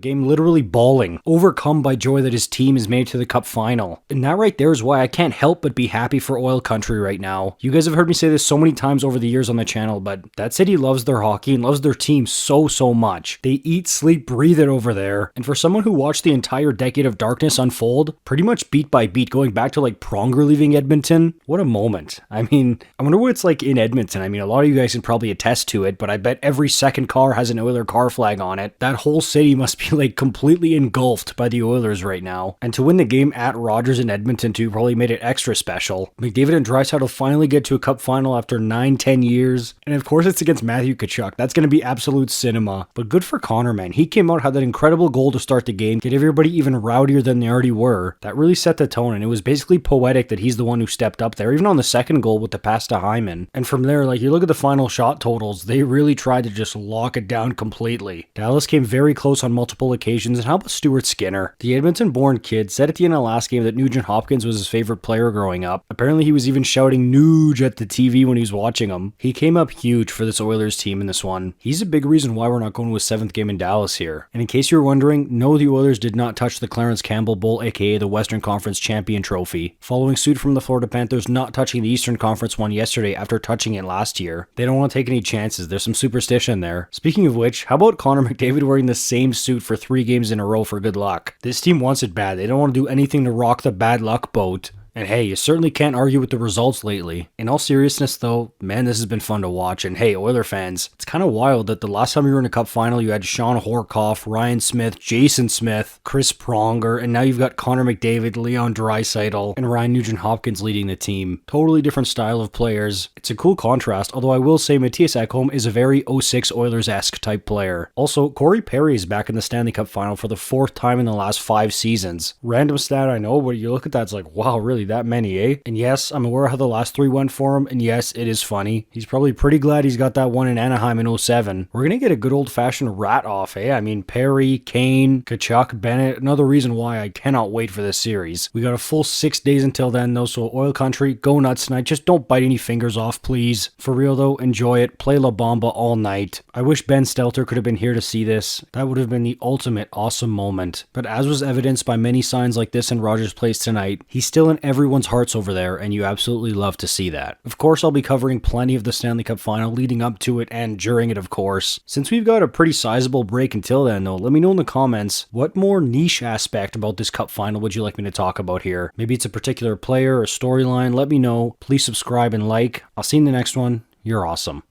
The game literally bawling, overcome by joy that his team is made to the cup final. And that right there is why I can't help but be happy for Oil Country right now. You guys have heard me say this so many times over the years on the channel, but that city loves their hockey and loves their team so much. They eat, sleep, breathe it over there. And for someone who watched the entire decade of darkness unfold, pretty much beat by beat, going back to like Pronger leaving Edmonton, what a moment. I mean, I wonder what it's like in Edmonton. I mean, a lot of you guys can probably attest to it, but I bet every second car has an Oiler car flag on it. That whole city must be like completely engulfed by the Oilers right now. And to win the game at Rogers in Edmonton too probably made it extra special. McDavid and Draisaitl finally get to a cup final after 9-10 years. And of course it's against Matthew Tkachuk. That's going to be absolute cinema. But good for Connor, man. He came out, had that incredible goal to start the game, get everybody even rowdier than they already were. That really set the tone, and it was basically poetic that he's the one who stepped up there, even on the second goal with the pass to Hyman. And from there, like, you look at the final shot totals, they really tried to just lock it down completely. Dallas came very close on multiple occasions, and how about Stuart Skinner? The Edmonton-born kid said at the end of the last game that Nugent Hopkins was his favorite player growing up. Apparently he was even shouting Nuge at the TV when he was watching him. He came up huge for this Oilers team in this one. He's a big reason why we're not going to a 7th game in Dallas here. And in case you're wondering, no, the Oilers did not touch the Clarence Campbell Bowl, aka the Western Conference Champion Trophy, following suit from the Florida Panthers not touching the Eastern Conference one yesterday after touching it last year. They don't want to take any chances. There's some superstition there. Speaking of which, how about Connor McDavid wearing the same suit for 3 games in a row for good luck? This team wants it bad. They don't want to do anything to rock the bad luck boat. And hey, you certainly can't argue with the results lately. In all seriousness though, man, this has been fun to watch. And hey, Oiler fans, it's kind of wild that the last time you were in a cup final, you had Sean Horkoff, Ryan Smith, Jason Smith, Chris Pronger, and now you've got Connor McDavid, Leon Draisaitl, and Ryan Nugent-Hopkins leading the team. Totally different style of players. It's a cool contrast, although I will say Matthias Ekholm is a very 06 Oilers-esque type player. Also, Corey Perry is back in the Stanley Cup final for the 4th time in the last 5 seasons. Random stat, I know, but you look at that, it's like, wow, really, that many, eh? And yes, I'm aware how the last 3 went for him, and yes, it is funny. He's probably pretty glad he's got that one in Anaheim in 07. We're gonna get a good old-fashioned rat off, eh? I mean, Perry, Kane, Tkachuk, Bennett, another reason why I cannot wait for this series. We got a full 6 days until then, though, so Oil Country, go nuts tonight. Just don't bite any fingers off, please. For real, though, enjoy it. Play La Bamba all night. I wish Ben Stelter could have been here to see this. That would have been the ultimate awesome moment. But as was evidenced by many signs like this in Rogers Place tonight, he's still in everyone's hearts over there, and you absolutely love to see that. Of course, I'll be covering plenty of the Stanley Cup final leading up to it and during it, of course. Since we've got a pretty sizable break until then, though, let me know in the comments what more niche aspect about this cup final would you like me to talk about here. Maybe it's a particular player or storyline. Let me know. Please subscribe and like. I'll see you in the next one. You're awesome.